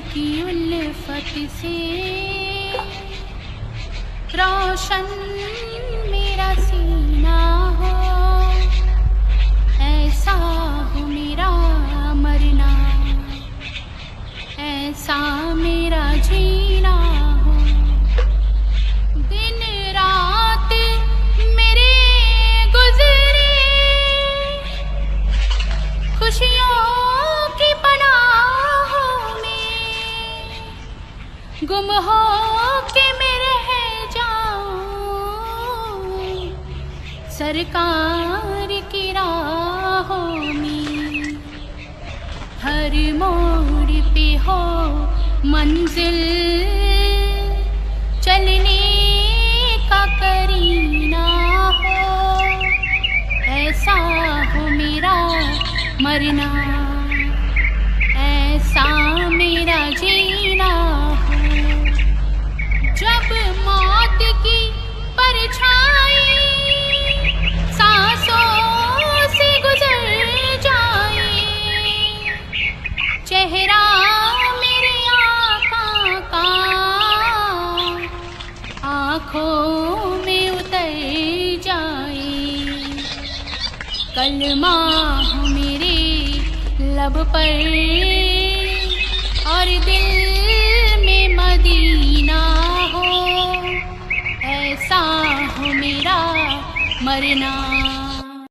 की उल्फत से रोशन मेरा सीना हो, ऐसा हो मेरा मरना, ऐसा मेरा जीना हो। दिन रात मेरे गुजरे खुशियों की पनाहों में, गुम हो के मैं रह जाऊं सरकार की राहों में। हर मोड़ पे हो मंजिल चलने का करीना हो, ऐसा हो मेरा मरना, ऐसा मेरा जीना हो। जब मौत की परछाई सांसों से गुजर जाए, चेहरा मेरे आका का आँखों में उतर जाए, कलमा हो मेरे लब पर और दिल में मदीना हो, ऐसा हो मेरा मरना।